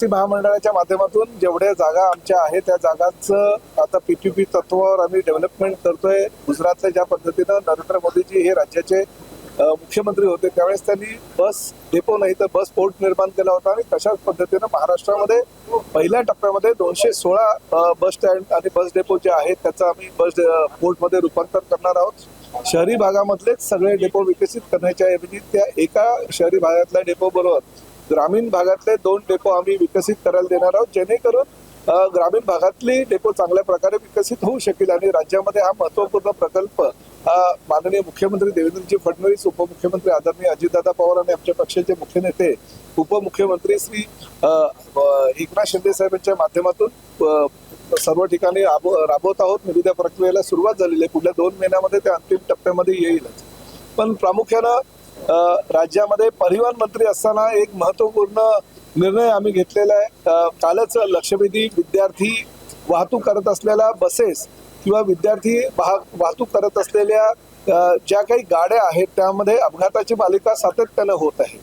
महामंडळाच्या माध्यमातून जेवढ्या जागा आमच्या आहेत त्या जागांचं आता पीपीपी तत्वावर आम्ही डेव्हलपमेंट करतोय। गुजरातच्या ज्या पद्धतीनं नरेंद्र मोदीजी हे राज्याचे मुख्यमंत्री होते त्यावेळेस त्यांनी बस डेपो नाही तर बस पोर्ट निर्माण केला होता आणि तशाच पद्धतीनं महाराष्ट्रामध्ये पहिल्या टप्प्यामध्ये 216 बस स्टँड आणि बस डेपो जे आहेत त्याचं आम्ही बस पोर्टमध्ये रूपांतर करणार आहोत। शहरी भागामधलेच सगळे डेपो विकसित करण्याच्या ऐवजी त्या एका शहरी भागातल्या डेपो बरोबर ग्रामीण भागातले 2 डेपो आम्ही विकसित करायला देणार आहोत, जेणेकरून ग्रामीण भागातली डेपो चांगल्या प्रकारे विकसित होऊ शकेल आणि राज्यामध्ये हा महत्त्वपूर्ण प्रकल्प माननीय मुख्यमंत्री देवेंद्रजी फडणवीस, उपमुख्यमंत्री आदरणीय अजितदादा पवार आणि आमच्या पक्षाचे मुख्य नेते उपमुख्यमंत्री श्री एकनाथ शिंदे साहेबांच्या माध्यमातून सर्व ठिकाणी राबवत आहोत। निविदा प्रक्रियेला सुरुवात झालेली आहे। पुढल्या 2 महिन्यामध्ये ते अंतिम टप्प्यामध्ये येईलच। पण प्रामुख्यानं राज्यामध्ये परिवहन मंत्री असताना एक महत्त्वपूर्ण निर्णय आम्ही घेतलेला आहे। कालच लक्षवेधी विद्यार्थी वाहतूक करत असलेल्या बसेस किंवा विद्यार्थी वाहतूक करत असलेल्या ज्या काही गाड्या आहेत त्यामध्ये अपघाताची मालिका सातत्यानं होत आहे।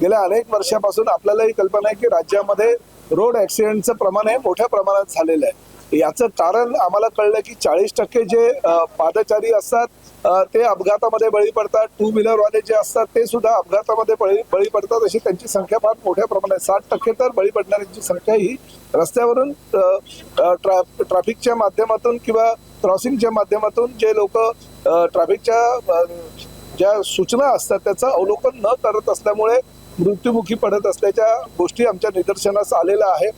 गेल्या अनेक वर्षापासून आपल्याला ही कल्पना आहे की राज्यामध्ये रोड ॲक्सिडेंटचं प्रमाण हे मोठ्या प्रमाणात झालेलं आहे। याचं कारण आम्हाला कळलं की 40% जे पादचारी असतात ते अपघातामध्ये बळी पडतात। 2 व्हीलरवाले जे असतात ते सुद्धा अपघातामध्ये बळी पडतात। अशी त्यांची संख्या फार मोठ्या प्रमाणात 60% तर बळी पडणाऱ्यांची संख्या ही रस्त्यावरून ट्रॅफिकच्या माध्यमातून किंवा क्रॉसिंगच्या माध्यमातून जे लोक ट्रॅफिकच्या ज्या सूचना असतात त्याचं अवलोकन न करत असल्यामुळे मृत्युमुखी पडत असल्याच्या गोष्टी आमच्या निदर्शनास आलेल्या आहे।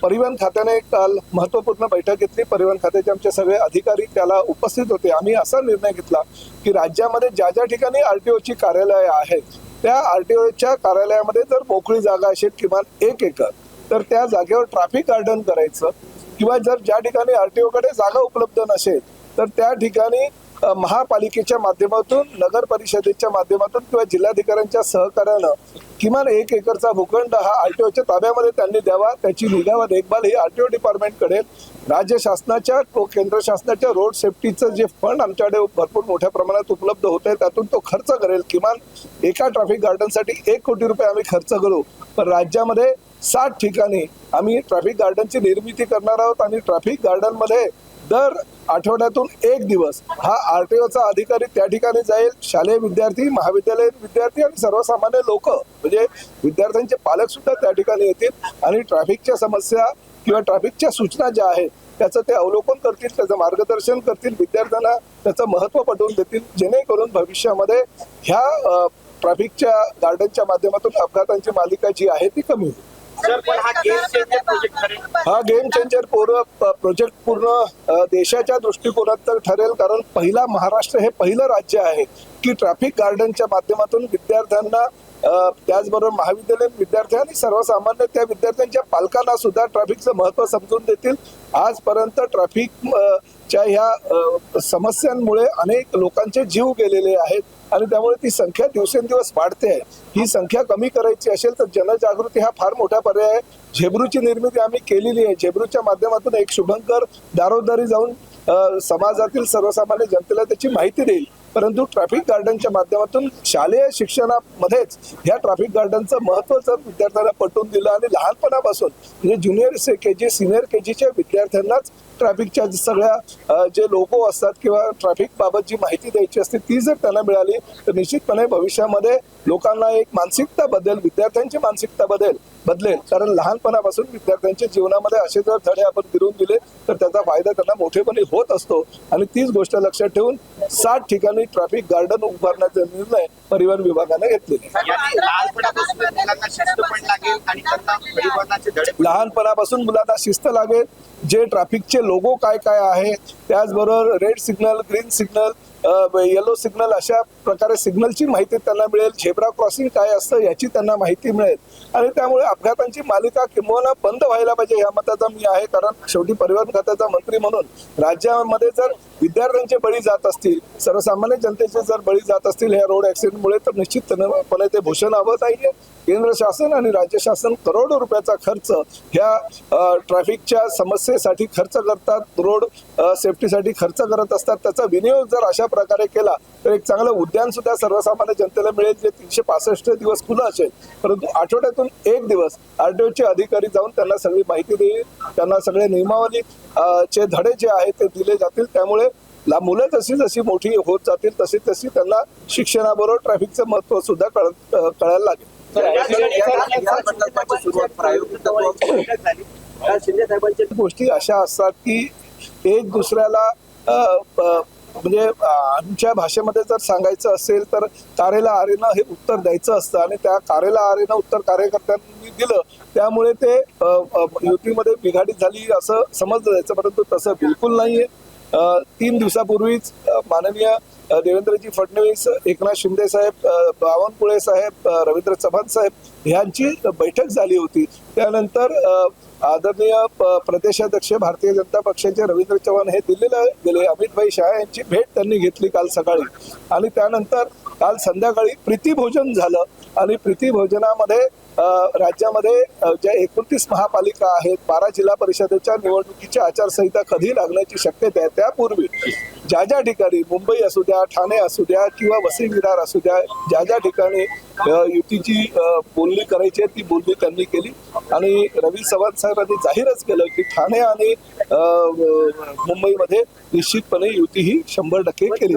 परिवहन खात्याने काल महत्त्वपूर्ण बैठक घेतली। परिवहन खात्याचे आमचे सगळे अधिकारी त्याला उपस्थित होते। आम्ही असा निर्णय घेतला की राज्यामध्ये ज्या ठिकाणी आरटीओची कार्यालय आहेत त्या आरटीओच्या कार्यालयामध्ये जर मोकळी जागा असेल किमान 1 एकर तर त्या जागेवर ट्रॅफिक गार्डन करायचं किंवा जर ज्या ठिकाणी आरटीओकडे जागा उपलब्ध नसेल तर त्या ठिकाणी महापालिकेच्या माध्यमातून, नगर परिषदेच्या माध्यमातून किंवा जिल्हाधिकाऱ्यांच्या सहकार्यानं किमान 1 एकरचा भूखंड हा आरटीओच्या ताब्यामध्ये त्यांनी द्यावा। त्याची निगा व देखभाल ही आरटीओ डिपार्टमेंट करेल। राज्य शासनाच्या केंद्र शासनाच्या रोड सेफ्टीचं जे फंड आमच्याकडे भरपूर मोठ्या प्रमाणात उपलब्ध होत आहे त्यातून तो खर्च करेल। किमान एका ट्रॅफिक गार्डनसाठी 1 कोटी रुपये आम्ही खर्च करू। पण राज्यामध्ये 60 ठिकाणी आम्ही ट्रॅफिक गार्डनची निर्मिती करणार आहोत आणि ट्रॅफिक गार्डनमध्ये दर आठवड्यातून 1 दिवस हा आरटीओचा अधिकारी त्या ठिकाणी जाईल। शालेय विद्यार्थी, महाविद्यालयीन विद्यार्थी आणि सर्वसामान्य लोक म्हणजे विद्यार्थ्यांचे पालक सुद्धा त्या ठिकाणी येतील आणि ट्रॅफिकच्या समस्या किंवा ट्रॅफिकच्या सूचना ज्या आहेत त्याचं ते अवलोकन करतील, त्याचं मार्गदर्शन करतील, विद्यार्थ्यांना त्याचं महत्त्व पटवून देतील, जेणेकरून भविष्यामध्ये ह्या ट्रॅफिकच्या गार्डनच्या माध्यमातून अपघातांची मालिका जी आहे ती कमी होईल। हा गेम चेंजर प्रोजेक्ट पूर्ण देशाच्या दृष्टिकोनात ठरेल, कारण पहिला महाराष्ट्र हे पहिलं राज्य आहे की ट्रॅफिक गार्डनच्या माध्यमातून विद्यार्थ्यांना त्याचबरोबर महाविद्यालयीन विद्यार्थी आणि सर्वसामान्य त्या विद्यार्थ्यांच्या पालकांना सुद्धा ट्रॅफिकचं महत्त्व समजून देतील। आजपर्यंत ट्रॅफिकच्या ह्या समस्यांमुळे अनेक लोकांचे जीव गेलेले आहेत आणि त्यामुळे ती संख्या दिवसेंदिवस वाढते आहे। ही संख्या कमी करायची असेल तर जनजागृती हा फार मोठा पर्याय आहे। झेब्रूची निर्मिती आम्ही केलेली आहे। झेब्रूच्या माध्यमातून एक शुभंकर दारोदारी जाऊन समाजातील सर्वसामान्य जनतेला त्याची माहिती देईल, परंतु ट्रॅफिक गार्डनच्या माध्यमातून शालेय शिक्षणामध्येच ह्या ट्रॅफिक गार्डनचं महत्त्व जर विद्यार्थ्यांना पटवून दिलं आणि लहानपणापासून म्हणजे ज्युनियर KG, सिनियर KGच्या विद्यार्थ्यांनाच ट्रॅफिकच्या सगळ्या जे लोगो असतात किंवा ट्रॅफिक बाबत जी माहिती द्यायची असते ती जर त्यांना मिळाली तर निश्चितपणे भविष्यामध्ये लोकांना एक मानसिकता बदलेल, विद्यार्थ्यांची मानसिकता बदलेल। कारण लहानपणापासून विद्यार्थ्यांच्या जीवनामध्ये असे जर धडे आपण फिरून दिले तर त्याचा फायदा त्यांना मोठेपणी होत असतो आणि तीच गोष्ट लक्षात ठेवून 60 ठिकाणी ट्रॅफिक गार्डन उभारण्याचा निर्णय परिवहन विभागाने घेतलेला आहे। लहानपणापासून मुलांना शिस्त लागेल, जे ट्रॅफिकचे लोगो काय आहे, त्याचबरोबर red signal, green signal, yellow signal अशा प्रकारे सिग्नलची माहिती त्यांना मिळेल। झेब्रा क्रॉसिंग काय असतं याची त्यांना माहिती मिळेल आणि त्यामुळे अपघातांची मालिका किंबहुना बंद व्हायला पाहिजे या मताचा मी आहे। कारण शेवटी परिवहन खात्याचा मंत्री म्हणून राज्यामध्ये जर विद्यार्थ्यांचे बळी जात असतील, सर्वसामान्य जनतेचे जर बळी जात असतील ह्या रोड ॲक्सिडेंटमुळे तर निश्चितपणे ते भूषण हवं नाहीये। केंद्र शासन आणि राज्य शासन करोडो रुपयाचा खर्च ह्या ट्रॅफिकच्या समस्येसाठी खर्च करतात, रोड सेफ्टीसाठी खर्च करत असतात। त्याचा विनियोग जर अशा प्रकारे केला तर एक चांगलं उद्यान सुद्धा सर्वसामान्य जनतेला मिळेल, जे 365 दिवस खुलं असेल. परंतु आठवड्यातून एक दिवस आरटीओचे अधिकारी जाऊन त्यांना सगळी माहिती देईल, त्यांना सगळे नियमावली चे धडे जे आहेत ते दिले जातील. त्यामुळे मुलं जशी जशी मोठी होत जातील तशी तशी त्यांना शिक्षणाबरोबर ट्रॅफिकचं महत्व सुद्धा कळायला लागेल. गोष्टी अशा असतात की एक दुसऱ्याला म्हणजे आमच्या भाषेमध्ये जर सांगायचं असेल तर तारेला आरेनं हे उत्तर द्यायचं असतं आणि त्या तारेला आरेनं उत्तर कार्यकर्त्यांनी दिलं, त्यामुळे ते युतीमध्ये बिघाडी झाली असं समजलं जायचं. परंतु तसं बिलकुल नाहीये. 3 दिवसापूर्वीच माननीय देवेंद्रजी फडणवीस, एकनाथ शिंदे साहेब, बावनकुळे साहेब, रवींद्र चव्हाण साहेब यांची बैठक झाली होती. त्यानंतर आदरणीय प्रदेशाध्यक्ष भारतीय जनता पक्षाचे रवींद्र चव्हाण हे दिल्लीला गेले. अमितभाई शाह यांची भेट त्यांनी घेतली काल सकाळी आणि त्यानंतर काल संध्याकाळी प्रीतिभोजन झालं आणि प्रीतिभोजनामध्ये राज्यामध्ये ज्या 29 महापालिका आहेत, 12 जिल्हा परिषदेच्या निवडणुकीची आचारसंहिता कधी लागण्याची शक्यता आहे, त्यापूर्वी ज्या ज्या ठिकाणी मुंबई असू द्या, ठाणे असू द्या किंवा वसई विरार असू द्या, ज्या ज्या ठिकाणी युतीची बोलणी करायची आहे ती बोलणी त्यांनी केली आणि रवी चव्हाण साहेबांनी जाहीरच केलं की ठाणे आणि मुंबईमध्ये निश्चितपणे युती ही 100% केली.